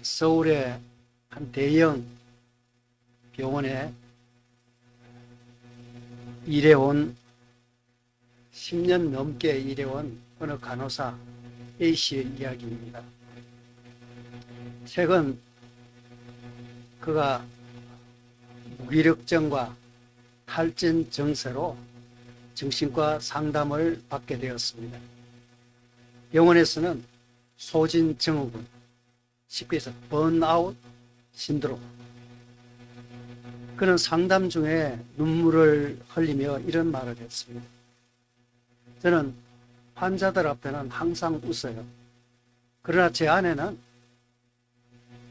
서울의 한 대형 병원에 일해온 10년 넘게 일해온 어느 간호사 A씨의 이야기입니다. 최근 그가 무기력증과 탈진 증세로 정신과 상담을 받게 되었습니다. 병원에서는 소진 증후군, 쉽게 해서 번아웃 신드롬. 그는 상담 중에 눈물을 흘리며 이런 말을 했습니다. 저는 환자들 앞에는 항상 웃어요. 그러나 제 안에는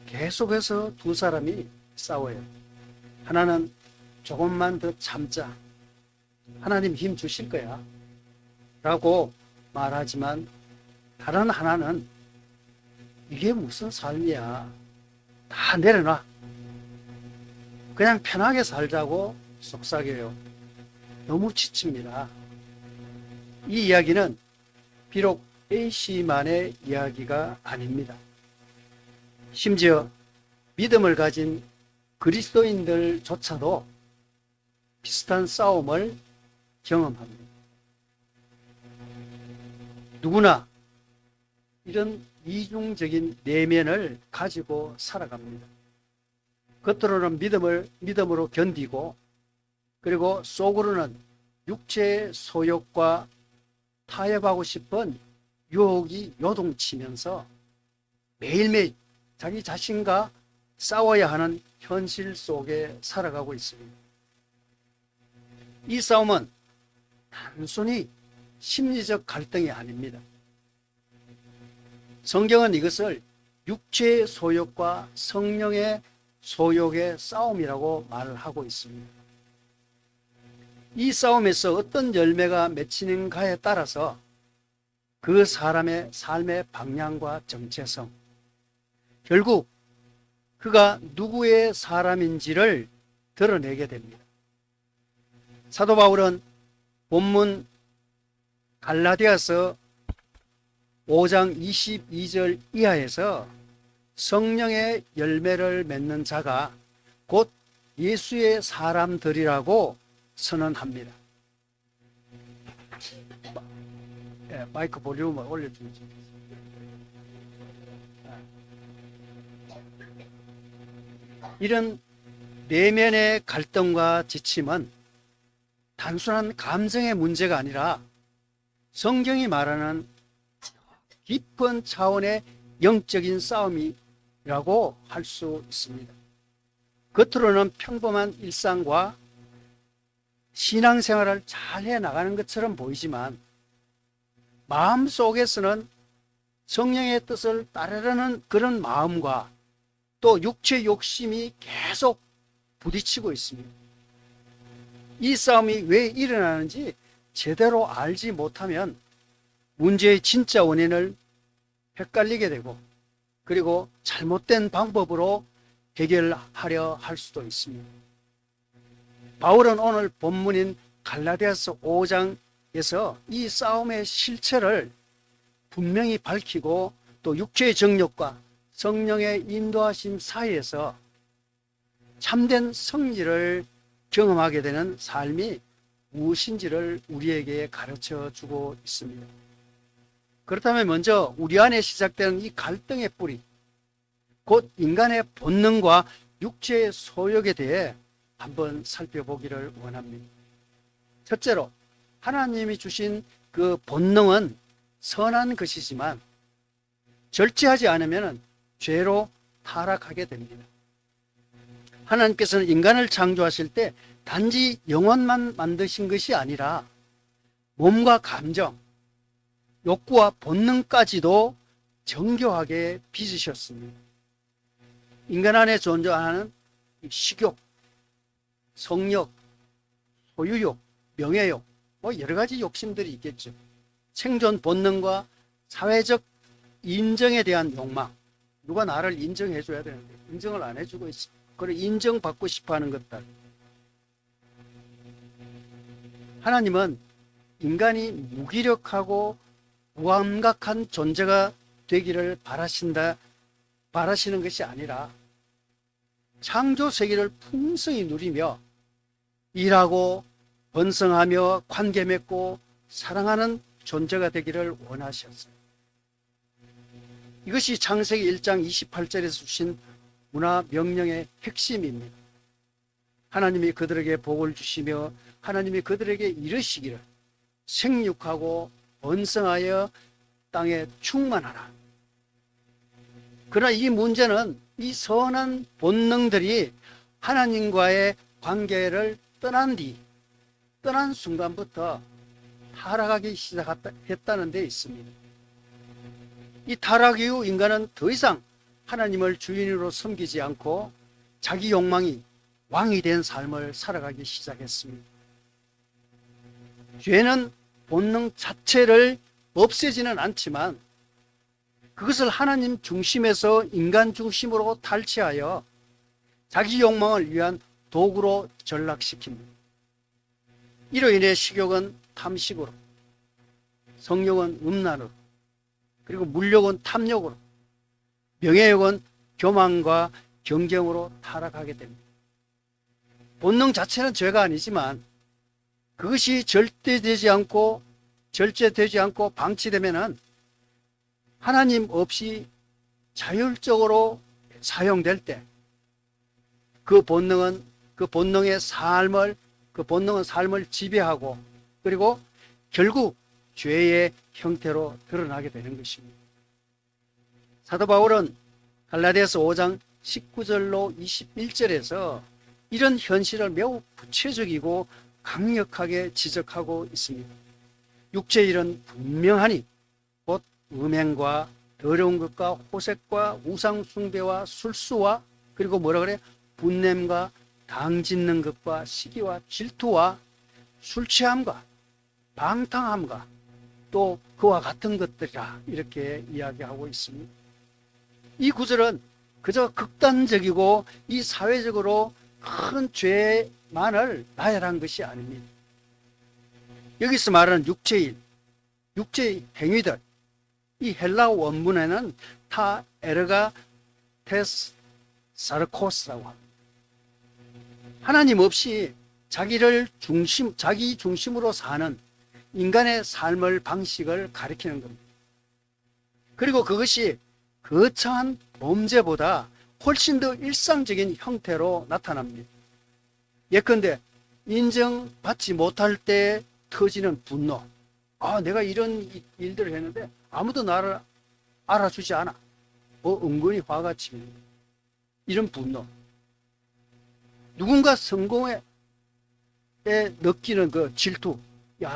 계속해서 두 사람이 싸워요. 하나는 조금만 더 참자. 하나님 힘 주실 거야. 라고 말하지만 다른 하나는 이게 무슨 삶이야. 다 내려놔. 그냥 편하게 살자고 속삭여요. 너무 지칩니다. 이 이야기는 비록 A씨만의 이야기가 아닙니다. 심지어 믿음을 가진 그리스도인들조차도 비슷한 싸움을 경험합니다. 누구나 이런 이중적인 내면을 가지고 살아갑니다. 겉으로는 믿음으로 견디고, 그리고 속으로는 육체의 소욕과 타협하고 싶은 유혹이 요동치면서 매일매일 자기 자신과 싸워야 하는 현실 속에 살아가고 있습니다. 이 싸움은 단순히 심리적 갈등이 아닙니다. 성경은 이것을 육체의 소욕과 성령의 소욕의 싸움이라고 말을 하고 있습니다. 이 싸움에서 어떤 열매가 맺히는가에 따라서 그 사람의 삶의 방향과 정체성, 결국 그가 누구의 사람인지를 드러내게 됩니다. 사도 바울은 본문 갈라디아서 5장 22절 이하에서 성령의 열매를 맺는 자가 곧 예수의 사람들이라고 선언합니다. 마이크 볼륨을 올려주세요. 이런 내면의 갈등과 지침은 단순한 감정의 문제가 아니라 성경이 말하는 깊은 차원의 영적인 싸움이라고 할 수 있습니다. 겉으로는 평범한 일상과 신앙생활을 잘 해나가는 것처럼 보이지만 마음속에서는 성령의 뜻을 따르려는 그런 마음과 또 육체 욕심이 계속 부딪히고 있습니다. 이 싸움이 왜 일어나는지 제대로 알지 못하면 문제의 진짜 원인을 헷갈리게 되고, 그리고 잘못된 방법으로 해결하려 할 수도 있습니다. 바울은 오늘 본문인 갈라디아서 5장에서 이 싸움의 실체를 분명히 밝히고, 또 육체의 정욕과 성령의 인도하심 사이에서 참된 승리를 경험하게 되는 삶이 무엇인지를 우리에게 가르쳐 주고 있습니다. 그렇다면 먼저 우리 안에 시작되는 이 갈등의 뿌리, 곧 인간의 본능과 육체의 소욕에 대해 한번 살펴보기를 원합니다. 첫째로, 하나님이 주신 그 본능은 선한 것이지만 절제하지 않으면 죄로 타락하게 됩니다. 하나님께서는 인간을 창조하실 때 단지 영혼만 만드신 것이 아니라 몸과 감정, 욕구와 본능까지도 정교하게 빚으셨습니다. 인간 안에 존재하는 식욕, 성욕, 소유욕, 명예욕, 여러 가지 욕심들이 있겠죠. 생존 본능과 사회적 인정에 대한 욕망, 누가 나를 인정해 줘야 되는데 인정을 안 해주고 있어. 그리고 인정받고 싶어하는 것들. 하나님은 인간이 무기력하고 무감각한 존재가 되기를 바라신다 바라시는 것이 아니라 창조 세계를 풍성히 누리며 일하고 번성하며 관계 맺고 사랑하는 존재가 되기를 원하셨어요. 이것이 창세기 1장 28절에서 주신 문화 명령의 핵심입니다. 하나님이 그들에게 복을 주시며 하나님이 그들에게 이르시기를 생육하고 번성하여 땅에 충만하라. 그러나 이 문제는 이 선한 본능들이 하나님과의 관계를 떠난 순간부터 타락하기 시작했다는 데 있습니다. 이 타락 이후 인간은 더 이상 하나님을 주인으로 섬기지 않고 자기 욕망이 왕이 된 삶을 살아가기 시작했습니다. 죄는 본능 자체를 없애지는 않지만 그것을 하나님 중심에서 인간 중심으로 탈취하여 자기 욕망을 위한 도구로 전락시킵니다. 이로 인해 식욕은 탐식으로, 성욕은 음란으로, 그리고 물욕은 탐욕으로, 명예욕은 교만과 경쟁으로 타락하게 됩니다. 본능 자체는 죄가 아니지만 그것이 절제되지 않고 방치되면은 하나님 없이 자율적으로 사용될 때 그 본능은 삶을 지배하고 그리고 결국 죄의 형태로 드러나게 되는 것입니다. 사도 바울은 갈라디아서 5장 19절로 21절에서 이런 현실을 매우 구체적이고 강력하게 지적하고 있습니다. 육체의 일은 분명하니 곧 음행과 더러운 것과 호색과 우상 숭배와 술수와 그리고 뭐라 그래? 분냄과 당짓는 것과 시기와 질투와 술 취함과 방탕함과 또 그와 같은 것들이라 이렇게 이야기하고 있습니다. 이 구절은 그저 극단적이고 이 사회적으로 큰 죄만을 나열한 것이 아닙니다. 여기서 말하는 육체의 행위들, 이 헬라어 원문에는 타 에르가 테스 사르코스라고 합니다. 하나님 없이 자기 중심으로 사는 인간의 삶을 방식을 가리키는 겁니다. 그리고 그것이 거창한 범죄보다 훨씬 더 일상적인 형태로 나타납니다. 예컨대 인정받지 못할 때 터지는 분노. 내가 이런 일들을 했는데 아무도 나를 알아주지 않아. 은근히 화가 칩니다. 이런 분노. 누군가 성공에 느끼는 그 질투.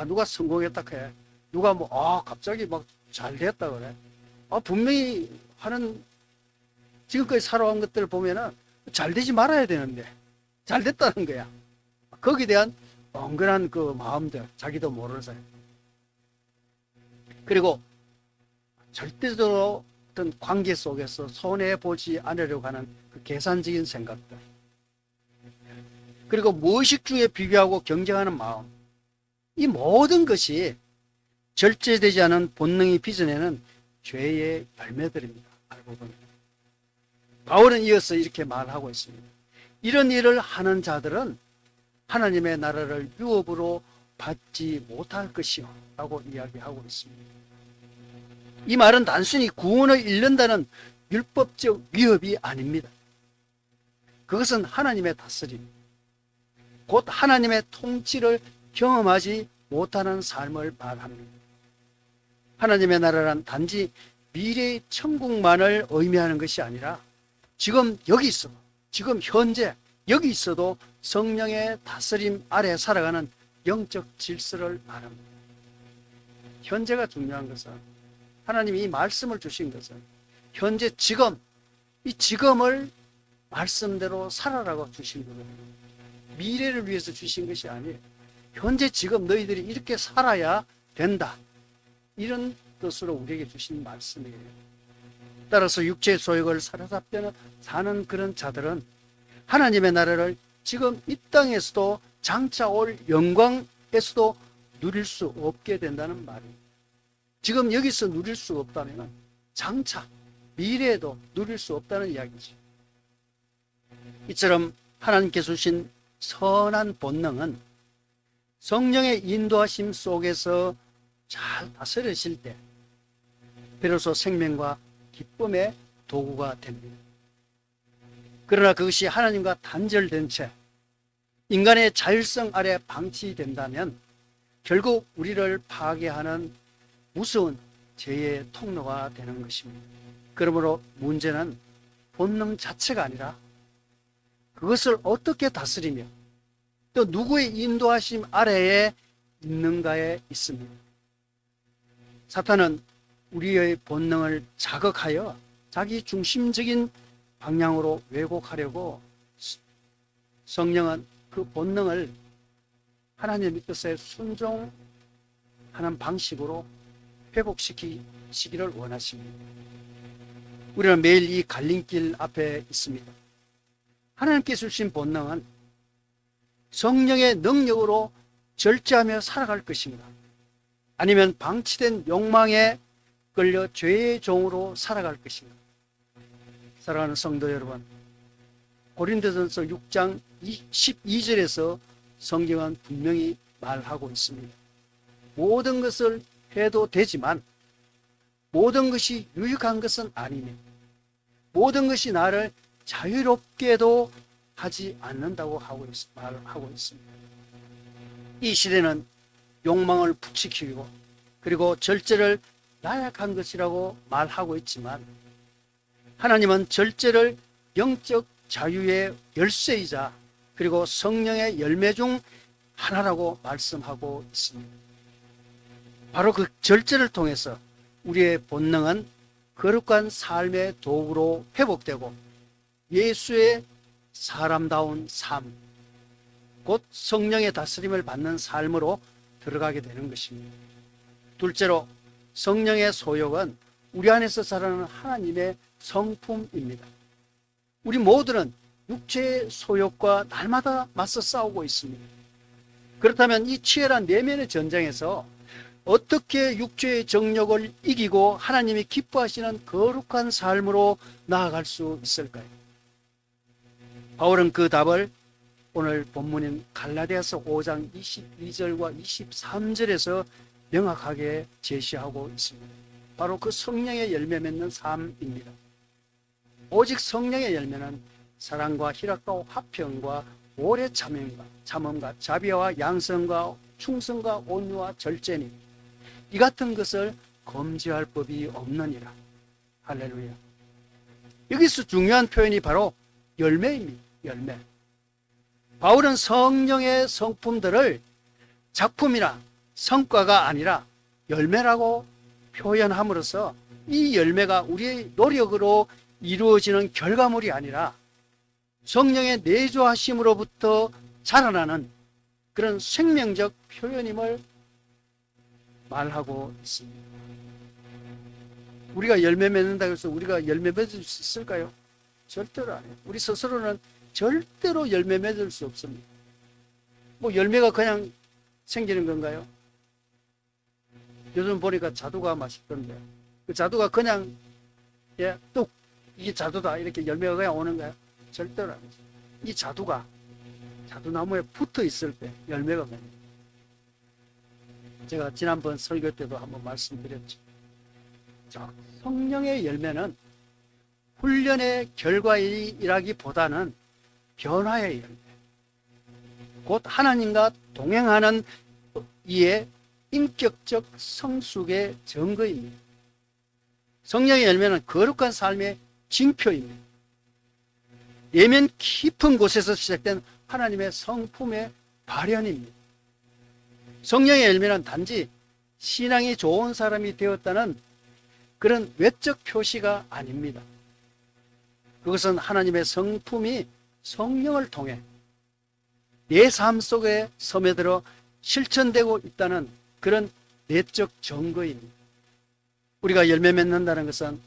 누가 성공했다 해. 누가 갑자기 잘 됐다 그래. 분명히 지금까지 살아온 것들을 보면은 잘 되지 말아야 되는데 잘 됐다는 거야. 거기에 대한 엉근한 그 마음들, 자기도 모르는 사이. 그리고 절대적으로 어떤 관계 속에서 손해보지 않으려고 하는 그 계산적인 생각들. 그리고 무의식주의에 비교하고 경쟁하는 마음. 이 모든 것이 절제되지 않은 본능이 빚어내는 죄의 열매들입니다. 알고 보면. 바울은 이어서 이렇게 말하고 있습니다. 이런 일을 하는 자들은 하나님의 나라를 유업으로 받지 못할 것이요 라고 이야기하고 있습니다. 이 말은 단순히 구원을 잃는다는 율법적 위협이 아닙니다. 그것은 하나님의 다스림, 곧 하나님의 통치를 경험하지 못하는 삶을 말합니다. 하나님의 나라란 단지 미래의 천국만을 의미하는 것이 아니라 지금 여기 있어, 지금 현재 여기 있어도 성령의 다스림 아래 살아가는 영적 질서를 말합니다. 현재가 중요한 것은 하나님이 이 말씀을 주신 것은 현재 지금, 이 지금을 말씀대로 살아라고 주신 거거든요. 미래를 위해서 주신 것이 아니에요. 현재 지금 너희들이 이렇게 살아야 된다. 이런 뜻으로 우리에게 주신 말씀이에요. 따라서 육체의 소욕을 사로잡혀 사는 그런 자들은 하나님의 나라를 지금 이 땅에서도 장차 올 영광에서도 누릴 수 없게 된다는 말입니다. 지금 여기서 누릴 수 없다면 장차 미래에도 누릴 수 없다는 이야기죠. 이처럼 하나님께서 주신 선한 본능은 성령의 인도하심 속에서 잘 다스려질 때 비로소 생명과 기쁨의 도구가 됩니다. 그러나 그것이 하나님과 단절된 채 인간의 자율성 아래 방치된다면 결국 우리를 파괴하는 무서운 죄의 통로가 되는 것입니다. 그러므로 문제는 본능 자체가 아니라 그것을 어떻게 다스리며 또 누구의 인도하심 아래에 있는가에 있습니다. 사탄은 우리의 본능을 자극하여 자기 중심적인 방향으로 왜곡하려고, 성령은 그 본능을 하나님의 뜻에 순종하는 방식으로 회복시키시기를 원하십니다. 우리는 매일 이 갈림길 앞에 있습니다. 하나님께서 주신 본능은 성령의 능력으로 절제하며 살아갈 것인가, 아니면 방치된 욕망에 끌려 죄의 종으로 살아갈 것인가. 사랑하는 성도 여러분, 고린도전서 6장 12절에서 성경은 분명히 말하고 있습니다. 모든 것을 해도 되지만 모든 것이 유익한 것은 아니며 모든 것이 나를 자유롭게도 하지 않는다고 말하고 있습니다. 이 시대는 욕망을 부추기고 그리고 절제를 나약한 것이라고 말하고 있지만, 하나님은 절제를 영적 자유의 열쇠이자 그리고 성령의 열매 중 하나라고 말씀하고 있습니다. 바로 그 절제를 통해서 우리의 본능은 거룩한 삶의 도구로 회복되고 예수의 사람다운 삶, 곧 성령의 다스림을 받는 삶으로 들어가게 되는 것입니다. 둘째로, 성령의 소욕은 우리 안에서 자라는 하나님의 성품입니다. 우리 모두는 육체의 소욕과 날마다 맞서 싸우고 있습니다. 그렇다면 이 치열한 내면의 전쟁에서 어떻게 육체의 정욕을 이기고 하나님이 기뻐하시는 거룩한 삶으로 나아갈 수 있을까요? 바울은 그 답을 오늘 본문인 갈라디아서 5장 22절과 23절에서 명확하게 제시하고 있습니다. 바로 그 성령의 열매 맺는 삶입니다. 오직 성령의 열매는 사랑과 희락과 화평과 오래 참음과 자비와 양성과 충성과 온유와 절제니 이 같은 것을 검지할 법이 없느니라. 할렐루야. 여기서 중요한 표현이 바로 열매입니다. 열매. 바울은 성령의 성품들을 작품이나 성과가 아니라 열매라고 표현함으로써 이 열매가 우리의 노력으로 이루어지는 결과물이 아니라 성령의 내주하심으로부터 자라나는 그런 생명적 표현임을 말하고 있습니다. 우리가 열매 맺는다고 해서 우리가 열매 맺을 수 있을까요? 절대로 아니에요. 우리 스스로는 절대로 열매 맺을 수 없습니다. 뭐 열매가 그냥 생기는 건가요? 요즘 보니까 자두가 맛있던데, 그 자두가 그냥 뚝 이게 자두다 이렇게 열매가 그냥 오는가요? 절대로 아니죠. 이 자두나무에 붙어 있을 때 열매가 맺는, 제가 지난번 설교 때도 한번 말씀드렸죠. 성령의 열매는 훈련의 결과이라기보다는 변화의 열매, 곧 하나님과 동행하는 이의 인격적 성숙의 증거입니다. 성령의 열매는 거룩한 삶의 징표입니다. 내면 깊은 곳에서 시작된 하나님의 성품의 발현입니다. 성령의 열매는 단지 신앙이 좋은 사람이 되었다는 그런 외적 표시가 아닙니다. 그것은 하나님의 성품이 성령을 통해 내 삶 속에 스며들어 실천되고 있다는 그런 내적 증거입니다. 우리가 열매 맺는다는 것은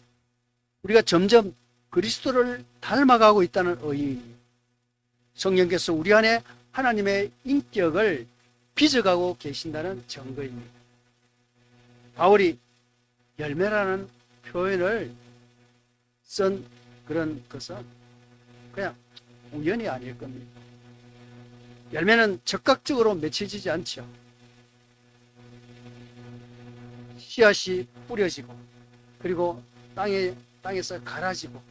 우리가 점점 그리스도를 닮아가고 있다는 의미입니다. 성령께서 우리 안에 하나님의 인격을 빚어가고 계신다는 증거입니다. 바울이 열매라는 표현을 쓴 그런 것은 그냥 우연이 아닐 겁니다. 열매는 적극적으로 맺혀지지 않죠. 씨앗이 뿌려지고, 그리고 땅에서 갈아지고,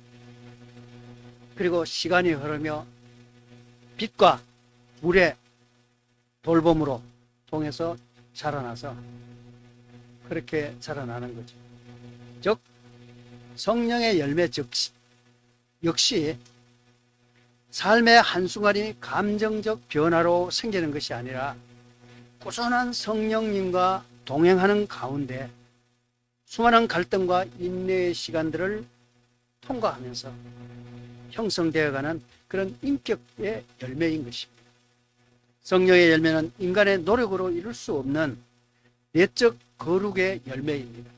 그리고 시간이 흐르며 빛과 물의 돌봄으로 통해서 자라나서 그렇게 자라나는 거죠. 즉 성령의 열매 역시 삶의 한순간이 감정적 변화로 생기는 것이 아니라 꾸준한 성령님과 동행하는 가운데 수많은 갈등과 인내의 시간들을 통과하면서 형성되어가는 그런 인격의 열매인 것입니다. 성령의 열매는 인간의 노력으로 이룰 수 없는 내적 거룩의 열매입니다.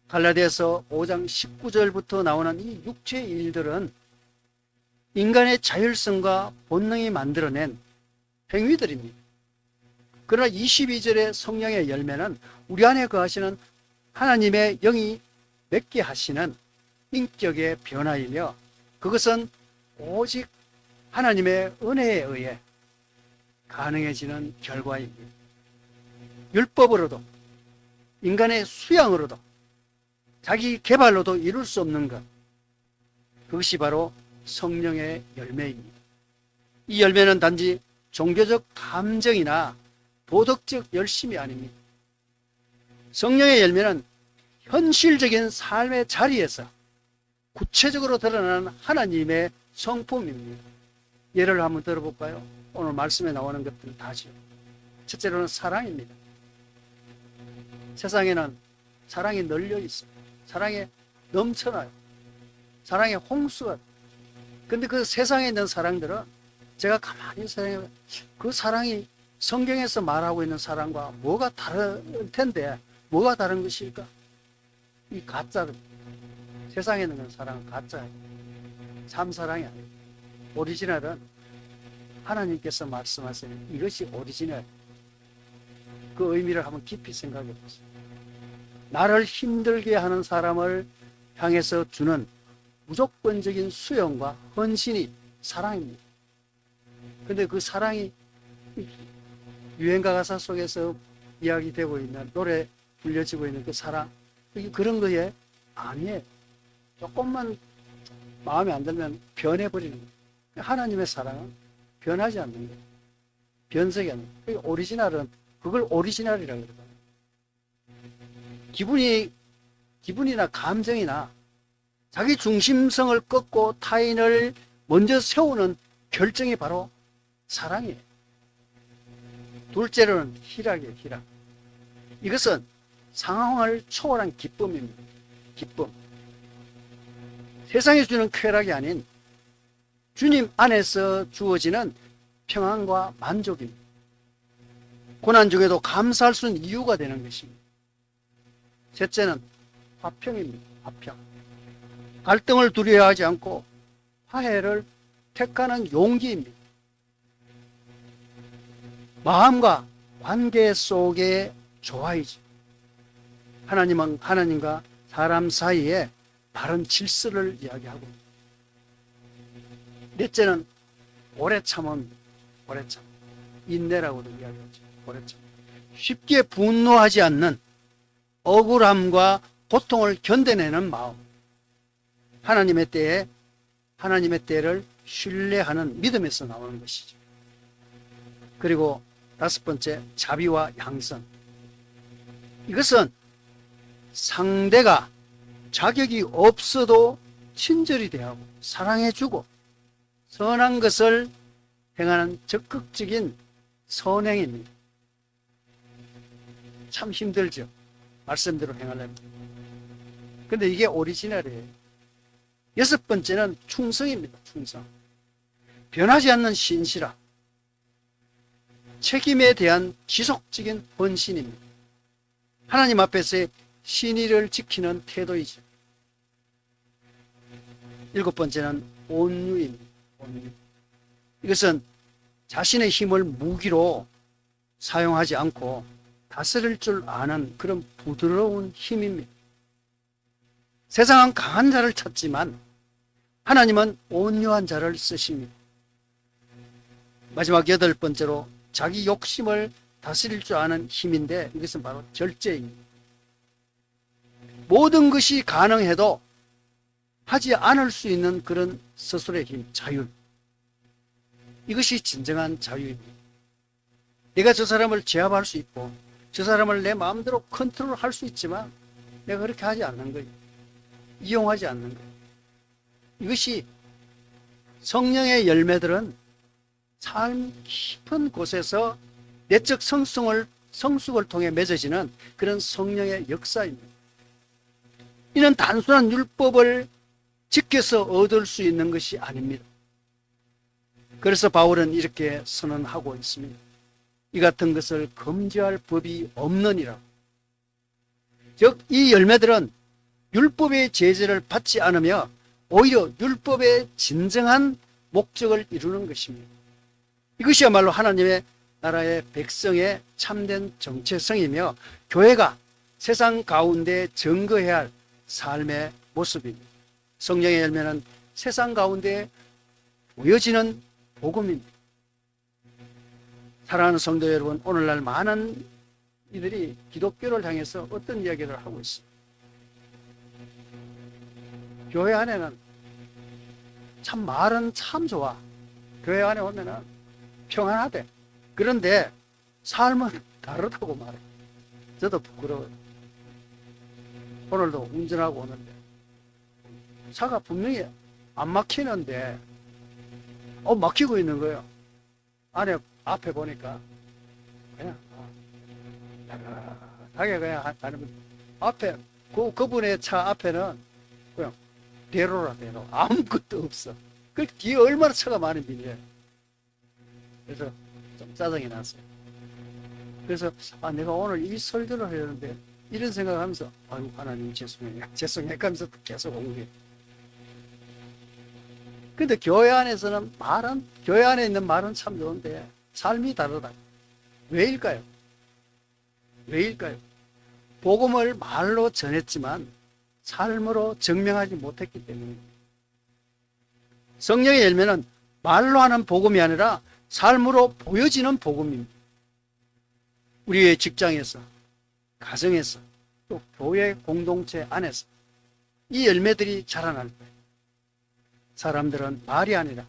갈라디아서 5장 19절부터 나오는 이 육체의 일들은 인간의 자율성과 본능이 만들어낸 행위들입니다. 그러나 22절의 성령의 열매는 우리 안에 거하시는 하나님의 영이 맺게 하시는 인격의 변화이며, 그것은 오직 하나님의 은혜에 의해 가능해지는 결과입니다. 율법으로도 인간의 수양으로도 자기 개발로도 이룰 수 없는 것, 그것이 바로 성령의 열매입니다. 이 열매는 단지 종교적 감정이나 도덕적 열심이 아닙니다. 성령의 열매는 현실적인 삶의 자리에서 구체적으로 드러나는 하나님의 성품입니다. 예를 한번 들어볼까요? 오늘 말씀에 나오는 것들 다죠. 첫째로는 사랑입니다. 세상에는 사랑이 널려 있습니다. 사랑에 넘쳐나요. 사랑의 홍수가. 근데 그 세상에 있는 사랑들은 제가 가만히 생각해보면 그 사랑이 성경에서 말하고 있는 사랑과 뭐가 다를 텐데 뭐가 다른 것일까? 이 가짜를. 세상에 있는 사랑은 가짜예요. 참 사랑이 아니에요. 오리지널은 하나님께서 말씀하시는 이것이 오리지널. 그 의미를 한번 깊이 생각해 보세요. 나를 힘들게 하는 사람을 향해서 주는 무조건적인 수용과 헌신이 사랑입니다. 근데 그 사랑이 유행가 가사 속에서 이야기되고 있는, 노래 불려지고 있는 그 사랑, 그런 거에 아니에요. 조금만 마음에 안 들면 변해버리는 거예요. 하나님의 사랑은 변하지 않는 거예요. 변색이 않는 거예요. 오리지널은 그걸 오리지널이라고 그러거든요. 기분이나 감정이나 자기 중심성을 꺾고 타인을 먼저 세우는 결정이 바로 사랑이에요. 둘째로는 희락이에요. 희락. 이것은 상황을 초월한 기쁨입니다. 기쁨. 세상이 주는 쾌락이 아닌 주님 안에서 주어지는 평안과 만족입니다. 고난 중에도 감사할 수 있는 이유가 되는 것입니다. 셋째는 화평입니다. 화평. 갈등을 두려워하지 않고 화해를 택하는 용기입니다. 마음과 관계 속의 조화이죠. 하나님은 하나님과 사람 사이에 바른 질서를 이야기하고, 넷째는 오래 참음, 오래 참. 인내라고도 이야기하죠. 오래 참. 쉽게 분노하지 않는 억울함과 고통을 견뎌내는 마음. 하나님의 때를 신뢰하는 믿음에서 나오는 것이죠. 그리고 다섯 번째, 자비와 양선. 이것은 상대가 자격이 없어도 친절히 대하고 사랑해주고 선한 것을 행하는 적극적인 선행입니다. 참 힘들죠. 말씀대로 행하려면. 근데 이게 오리지널이에요. 여섯 번째는 충성입니다. 충성. 변하지 않는 신실함. 책임에 대한 지속적인 헌신입니다. 하나님 앞에서의 신의를 지키는 태도이죠. 일곱 번째는 온유입니다. 온유. 이것은 자신의 힘을 무기로 사용하지 않고 다스릴 줄 아는 그런 부드러운 힘입니다. 세상은 강한 자를 찾지만 하나님은 온유한 자를 쓰십니다. 마지막 여덟 번째로 자기 욕심을 다스릴 줄 아는 힘인데 이것은 바로 절제입니다. 모든 것이 가능해도 하지 않을 수 있는 그런 스스로의 힘, 자율. 이것이 진정한 자유입니다. 내가 저 사람을 제압할 수 있고 저 사람을 내 마음대로 컨트롤할 수 있지만 내가 그렇게 하지 않는 거예요. 이용하지 않는 거예요. 이것이 성령의 열매들은 삶 깊은 곳에서 내적 성숙을 통해 맺어지는 그런 성령의 역사입니다. 이는 단순한 율법을 지켜서 얻을 수 있는 것이 아닙니다. 그래서 바울은 이렇게 선언하고 있습니다. 이 같은 것을 금지할 법이 없느니라. 즉, 이 열매들은 율법의 제재를 받지 않으며 오히려 율법의 진정한 목적을 이루는 것입니다. 이것이야말로 하나님의 나라의 백성의 참된 정체성이며 교회가 세상 가운데 증거해야 할 삶의 모습입니다. 성령의 열매는 세상 가운데 보여지는 복음입니다. 사랑하는 성도 여러분, 오늘날 많은 이들이 기독교를 향해서 어떤 이야기를 하고 있습니다. 교회 안에는 참 말은 참 좋아. 교회 안에 오면은 평안하대. 그런데 삶은 다르다고 말해. 저도 부끄러워요. 오늘도 운전하고 오는데 차가 분명히 안 막히는데 막히고 있는 거예요. 안에 앞에 보니까 그냥 야하게 그냥 가는 앞에 그분의 차 앞에는 그냥 대로라 대로 아무것도 없어. 그 뒤에 얼마나 차가 많이 밀려요. 그래서 좀 짜증이 났어요. 그래서 내가 오늘 이 설교를 하려는데 이런 생각하면서 아유 하나님 죄송해요 하면서 계속 온 거예요. 근데 교회 안에서는 교회 안에 있는 말은 참 좋은데 삶이 다르다. 왜일까요? 복음을 말로 전했지만 삶으로 증명하지 못했기 때문입니다. 성령의 열매는 말로 하는 복음이 아니라 삶으로 보여지는 복음입니다. 우리의 직장에서, 가정에서, 또 교회 공동체 안에서 이 열매들이 자라날 때 사람들은 말이 아니라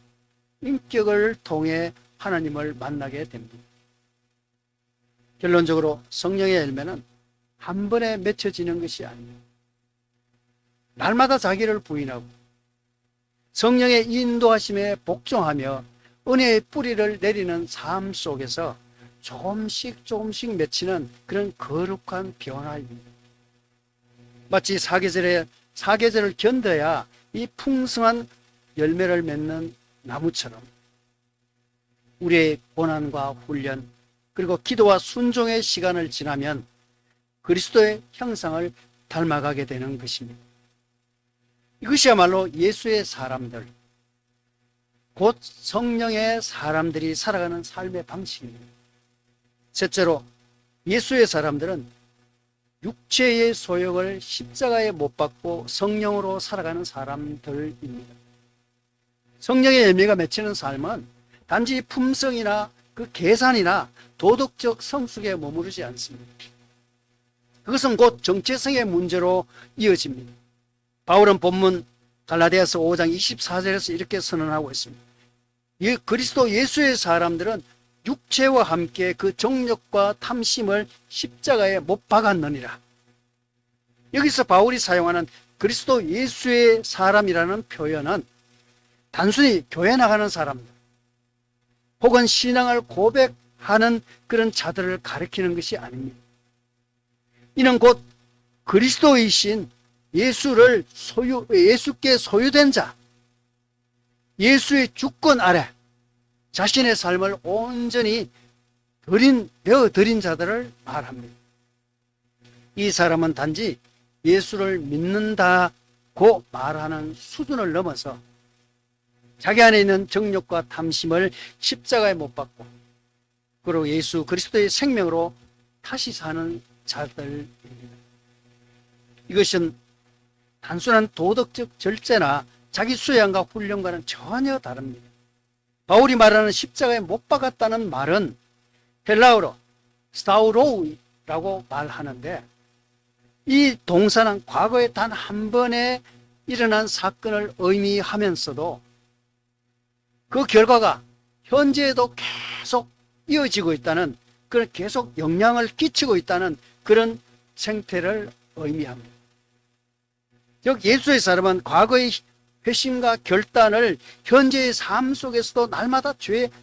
인격을 통해 하나님을 만나게 됩니다. 결론적으로 성령의 열매는 한 번에 맺혀지는 것이 아닙니다. 날마다 자기를 부인하고 성령의 인도하심에 복종하며 은혜의 뿌리를 내리는 삶 속에서 조금씩 맺히는 그런 거룩한 변화입니다. 마치 사계절을 견뎌야 이 풍성한 열매를 맺는 나무처럼 우리의 고난과 훈련 그리고 기도와 순종의 시간을 지나면 그리스도의 형상을 닮아가게 되는 것입니다. 이것이야말로 예수의 사람들, 곧 성령의 사람들이 살아가는 삶의 방식입니다. 셋째로 예수의 사람들은 육체의 소욕을 십자가에 못 박고 성령으로 살아가는 사람들입니다. 성령의 열매가 맺히는 삶은 단지 품성이나 그 계산이나 도덕적 성숙에 머무르지 않습니다. 그것은 곧 정체성의 문제로 이어집니다. 바울은 본문 갈라디아서 5장 24절에서 이렇게 선언하고 있습니다. 그리스도 예수의 사람들은 육체와 함께 그 정욕과 탐심을 십자가에 못 박았느니라. 여기서 바울이 사용하는 그리스도 예수의 사람이라는 표현은 단순히 교회 나가는 사람들 혹은 신앙을 고백하는 그런 자들을 가리키는 것이 아닙니다. 이는 곧 그리스도이신 예수께 소유된 자, 예수의 주권 아래 자신의 삶을 온전히 드린 자들을 말합니다. 이 사람은 단지 예수를 믿는다고 말하는 수준을 넘어서 자기 안에 있는 정욕과 탐심을 십자가에 못 박고 그리고 예수 그리스도의 생명으로 다시 사는 자들입니다. 이것은 단순한 도덕적 절제나 자기 수양과 훈련과는 전혀 다릅니다. 바울이 말하는 십자가에 못 박았다는 말은 헬라어로 스타우로우라고 말하는데, 이 동사는 과거에 단 한 번에 일어난 사건을 의미하면서도 그 결과가 현재에도 계속 이어지고 있다는, 그런 계속 영향을 끼치고 있다는 그런 생태를 의미합니다. 즉 예수의 사람은 과거의 회심과 결단을 현재의 삶 속에서도 날마다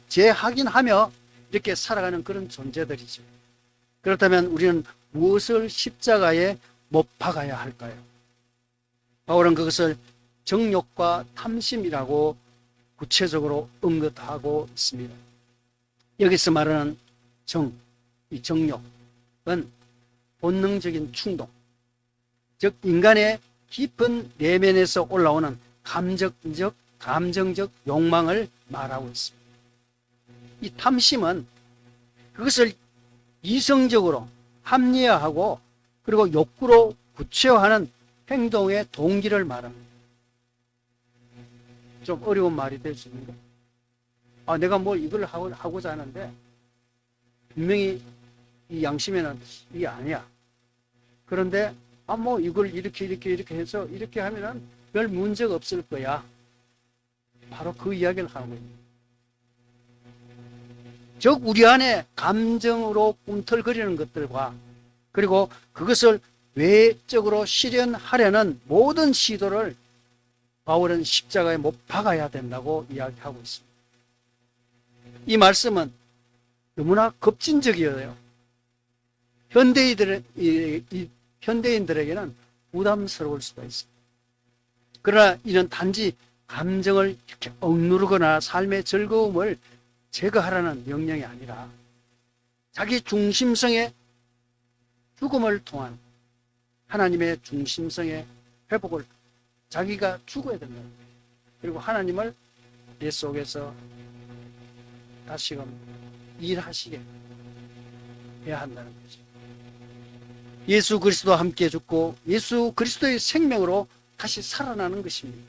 재확인하며 이렇게 살아가는 그런 존재들이죠. 그렇다면 우리는 무엇을 십자가에 못 박아야 할까요? 바울은 그것을 정욕과 탐심이라고 구체적으로 언급하고 있습니다. 여기서 말하는 이 정욕은 본능적인 충동, 즉 인간의 깊은 내면에서 올라오는 감정적 욕망을 말하고 있습니다. 이 탐심은 그것을 이성적으로 합리화하고 그리고 욕구로 구체화하는 행동의 동기를 말합니다. 좀 어려운 말이 될 수 있는데, 내가 뭐 이걸 하고자 하는데 분명히 이 양심에는 이게 아니야. 그런데 뭐 이걸 이렇게 해서 이렇게 하면은 별 문제가 없을 거야. 바로 그 이야기를 하고 있습니다. 즉 우리 안에 감정으로 꿈틀거리는 것들과 그리고 그것을 외적으로 실현하려는 모든 시도를 바울은 십자가에 못 박아야 된다고 이야기하고 있습니다. 이 말씀은 너무나 급진적이에요. 현대인들에게는 부담스러울 수가 있습니다. 그러나 이는 단지 감정을 이렇게 억누르거나 삶의 즐거움을 제거하라는 명령이 아니라 자기 중심성의 죽음을 통한 하나님의 중심성의 회복을 자기가 죽어야 된다. 그리고 하나님을 내 속에서 다시금 일하시게 해야 한다는 거죠. 예수 그리스도와 함께 죽고 예수 그리스도의 생명으로 다시 살아나는 것입니다.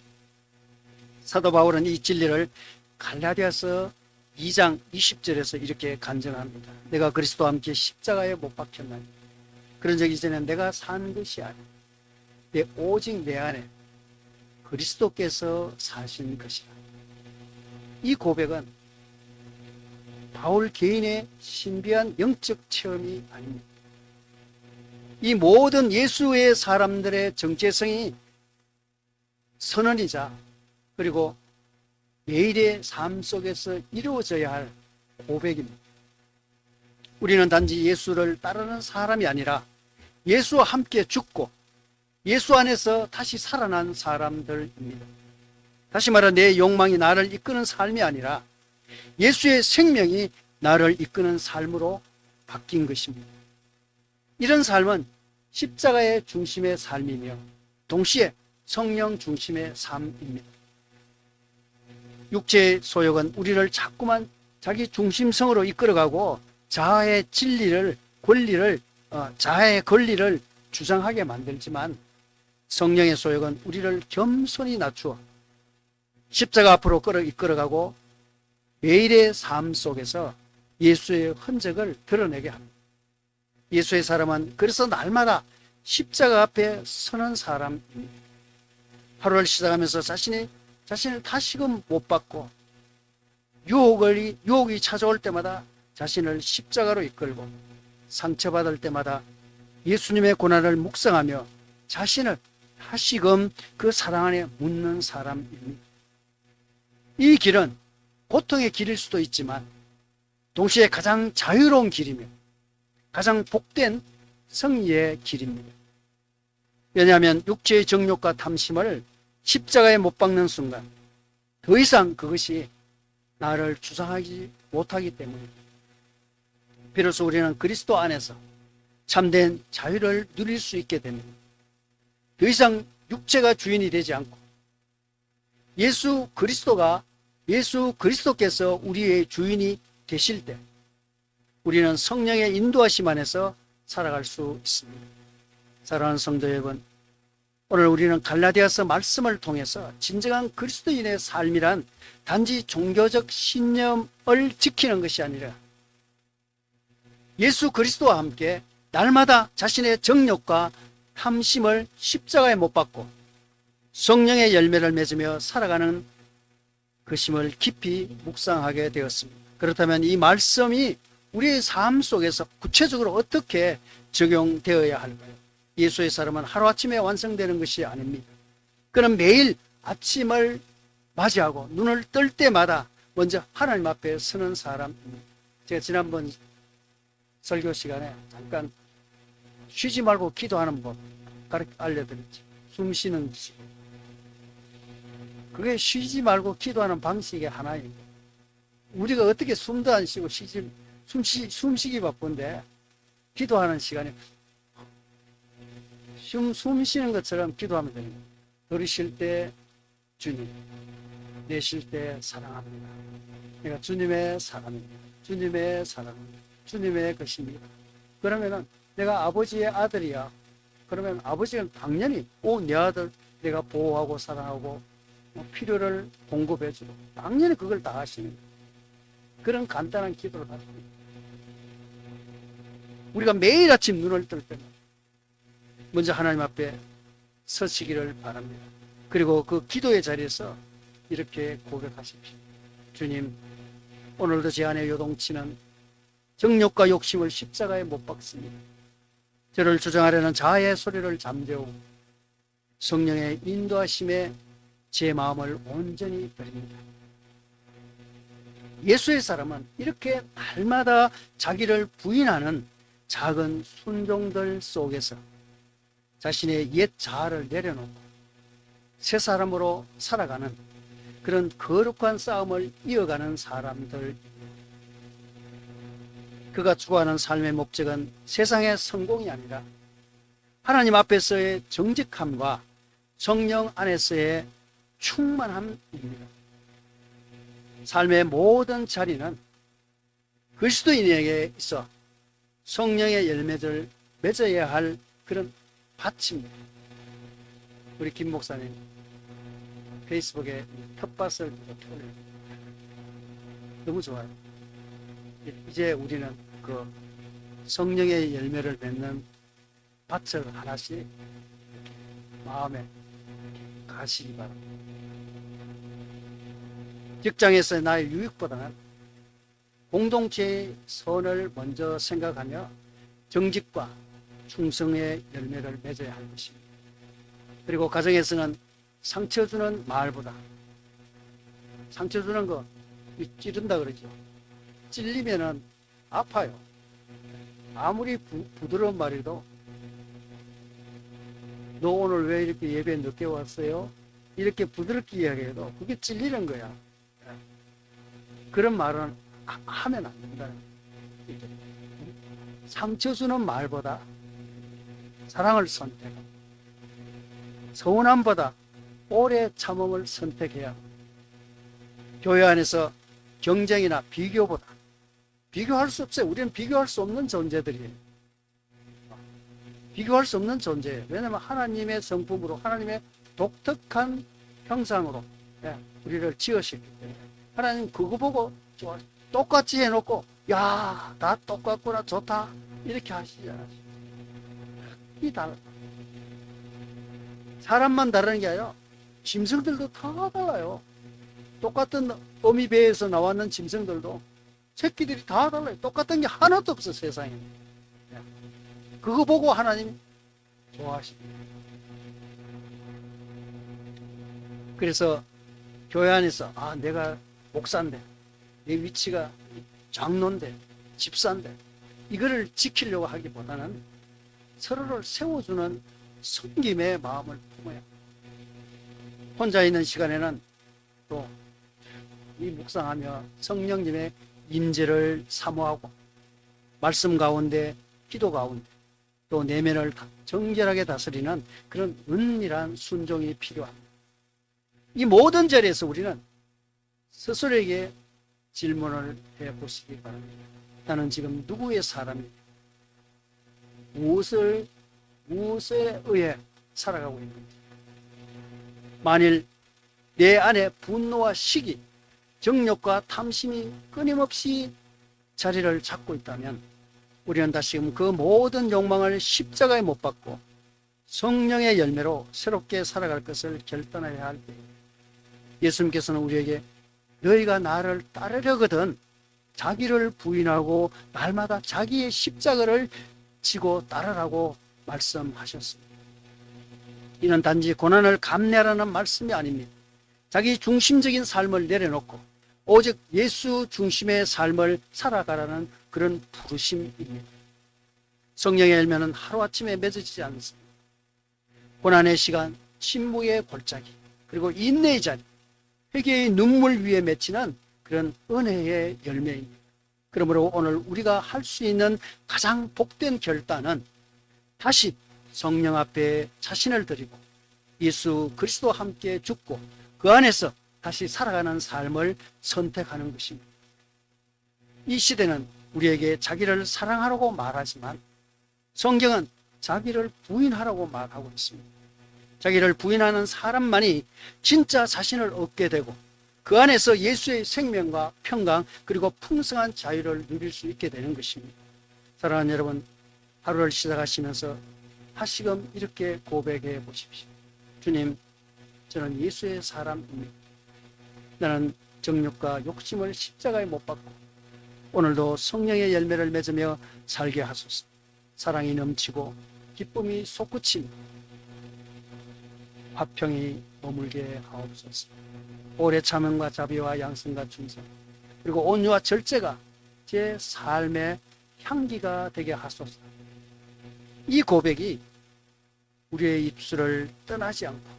사도 바울은 이 진리를 갈라디아서 2장 20절에서 이렇게 간증합니다. 내가 그리스도와 함께 십자가에 못 박혔나니 그런 적이 이제는 내가 산 것이 아니라 오직 내 안에 그리스도께서 사신 것이라. 이 고백은 바울 개인의 신비한 영적 체험이 아닙니다. 이 모든 예수의 사람들의 정체성이 선언이자 그리고 매일의 삶 속에서 이루어져야 할 고백입니다. 우리는 단지 예수를 따르는 사람이 아니라 예수와 함께 죽고 예수 안에서 다시 살아난 사람들입니다. 다시 말해 내 욕망이 나를 이끄는 삶이 아니라 예수의 생명이 나를 이끄는 삶으로 바뀐 것입니다. 이런 삶은 십자가의 중심의 삶이며 동시에 성령 중심의 삶입니다. 육체의 소욕은 우리를 자꾸만 자기 중심성으로 이끌어가고 자아의 권리를 주장하게 만들지만 성령의 소욕은 우리를 겸손히 낮추어 십자가 앞으로 이끌어가고 매일의 삶 속에서 예수의 흔적을 드러내게 합니다. 예수의 사람은 그래서 날마다 십자가 앞에 서는 사람입니다. 하루를 시작하면서 자신을 다시금 못 받고 유혹이 찾아올 때마다 자신을 십자가로 이끌고 상처받을 때마다 예수님의 고난을 묵상하며 자신을 다시금 그 사랑 안에 묻는 사람입니다. 이 길은 고통의 길일 수도 있지만 동시에 가장 자유로운 길이며 가장 복된 승리의 길입니다. 왜냐하면 육체의 정욕과 탐심을 십자가에 못 박는 순간 더 이상 그것이 나를 주장하지 못하기 때문입니다. 비로소 우리는 그리스도 안에서 참된 자유를 누릴 수 있게 됩니다. 더 이상 육체가 주인이 되지 않고 예수 그리스도께서 우리의 주인이 되실 때 우리는 성령의 인도하심 안에서 살아갈 수 있습니다. 사랑하는 성도 여러분, 오늘 우리는 갈라디아서 말씀을 통해서 진정한 그리스도인의 삶이란 단지 종교적 신념을 지키는 것이 아니라 예수 그리스도와 함께 날마다 자신의 정욕과 탐심을 십자가에 못 박고 성령의 열매를 맺으며 살아가는 것임을 깊이 묵상하게 되었습니다. 그렇다면 이 말씀이 우리의 삶 속에서 구체적으로 어떻게 적용되어야 할까요? 예수의 사람은 하루아침에 완성되는 것이 아닙니다. 그는 매일 아침을 맞이하고 눈을 뜰 때마다 먼저 하나님 앞에 서는 사람입니다. 제가 지난번 설교 시간에 잠깐 쉬지 말고 기도하는 법 알려드렸죠. 숨 쉬는 식. 그게 쉬지 말고 기도하는 방식의 하나입니다. 우리가 어떻게 숨도 안 쉬고 숨쉬기 바쁜데 기도하는 시간에 숨 쉬는 것처럼 기도하면 됩니다. 들이쉴 때 주님, 내쉴 때 사랑합니다. 내가 주님의 사랑입니다. 주님의 사랑입니다. 주님의 것입니다. 그러면은 내가 아버지의 아들이야. 그러면 아버지는 당연히 내 아들 내가 보호하고 사랑하고 필요를 공급해주고 당연히 그걸 다 하시는 그런 간단한 기도를 받습니다. 우리가 매일 아침 눈을 뜰 때는 먼저 하나님 앞에 서시기를 바랍니다. 그리고 그 기도의 자리에서 이렇게 고백하십시오. 주님, 오늘도 제 안에 요동치는 정욕과 욕심을 십자가에 못 박습니다. 저를 주장하려는 자아의 소리를 잠재우고 성령의 인도하심에 제 마음을 온전히 드립니다. 예수의 사람은 이렇게 날마다 자기를 부인하는 작은 순종들 속에서 자신의 옛 자아를 내려놓고 새 사람으로 살아가는 그런 거룩한 싸움을 이어가는 사람들. 그가 추구하는 삶의 목적은 세상의 성공이 아니라 하나님 앞에서의 정직함과 성령 안에서의 충만함입니다. 삶의 모든 자리는 그리스도인에게 있어 성령의 열매를 맺어야 할 그런 밭입니다. 우리 김 목사님 페이스북에 텃밭을 올려요. 너무 좋아요. 이제 우리는 그 성령의 열매를 맺는 밭을 하나씩 마음에 가시기 바랍니다. 직장에서 나의 유익보다는 공동체의 선을 먼저 생각하며 정직과 충성의 열매를 맺어야 할 것입니다. 그리고 가정에서는 상처 주는 말보다 상처 주는 거 찌른다 그러죠. 찔리면은 아파요. 아무리 부드러운 말이도 너 오늘 왜 이렇게 예배 늦게 왔어요? 이렇게 부드럽게 이야기해도 그게 찔리는 거야. 그런 말은 하면 안 된다는 거예요. 상처 주는 말보다 사랑을 선택하고 서운함보다 오래 참음을 선택해야 합니다. 교회 안에서 경쟁이나 비교보다 비교할 수 없어요. 우리는 비교할 수 없는 존재들이에요. 비교할 수 없는 존재예요. 왜냐하면 하나님의 성품으로 하나님의 독특한 형상으로 우리를 지으셨기 때문에 하나님 그거 보고 똑같이 해놓고 야, 다 똑같구나 좋다 이렇게 하시잖아요. 이 달라. 사람만 다른 게 아니라 짐승들도 다 달라요. 똑같은 어미 배에서 나왔는 짐승들도 새끼들이 다 달라요. 똑같은 게 하나도 없어 세상에. 그거 보고 하나님 좋아하십니다. 그래서 교회 안에서 내가 목사인데 내 위치가 장로인데 집사인데 이거를 지키려고 하기보다는 서로를 세워주는 섬김의 마음을 품어야 합니다. 혼자 있는 시간에는 또 이 묵상하며 성령님의 임재를 사모하고 말씀 가운데 기도 가운데 또 내면을 정결하게 다스리는 그런 은밀한 순종이 필요합니다. 이 모든 자리에서 우리는 스스로에게 질문을 해보시기 바랍니다. 나는 지금 누구의 사람입니까? 무엇에 의해 살아가고 있는지, 만일 내 안에 분노와 시기, 정욕과 탐심이 끊임없이 자리를 잡고 있다면 우리는 다시금 그 모든 욕망을 십자가에 못 박고 성령의 열매로 새롭게 살아갈 것을 결단해야 할 때, 예수님께서는 우리에게 너희가 나를 따르려거든 자기를 부인하고 날마다 자기의 십자가를 지고 따르라고 말씀하셨습니다. 이는 단지 고난을 감내하라는 말씀이 아닙니다. 자기 중심적인 삶을 내려놓고 오직 예수 중심의 삶을 살아가라는 그런 부르심입니다. 성령의 열매는 하루아침에 맺어지지 않습니다. 고난의 시간, 침묵의 골짜기, 그리고 인내의 자리, 회개의 눈물 위에 맺히는 그런 은혜의 열매입니다. 그러므로 오늘 우리가 할 수 있는 가장 복된 결단은 다시 성령 앞에 자신을 드리고 예수 그리스도와 함께 죽고 그 안에서 다시 살아가는 삶을 선택하는 것입니다. 이 시대는 우리에게 자기를 사랑하라고 말하지만 성경은 자기를 부인하라고 말하고 있습니다. 자기를 부인하는 사람만이 진짜 자신을 얻게 되고 그 안에서 예수의 생명과 평강 그리고 풍성한 자유를 누릴 수 있게 되는 것입니다. 사랑하는 여러분, 하루를 시작하시면서 다시금 이렇게 고백해 보십시오. 주님, 저는 예수의 사람입니다. 나는 정욕과 욕심을 십자가에 못 박고 오늘도 성령의 열매를 맺으며 살게 하소서. 사랑이 넘치고 기쁨이 솟구치며 화평이 머물게 하옵소서. 오래 참음과 자비와 양성과 충성 그리고 온유와 절제가 제 삶의 향기가 되게 하소서. 이 고백이 우리의 입술을 떠나지 않고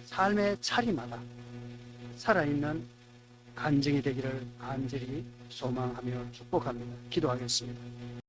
삶의 자리마다 살아있는 간증이 되기를 간절히 소망하며 축복합니다. 기도하겠습니다.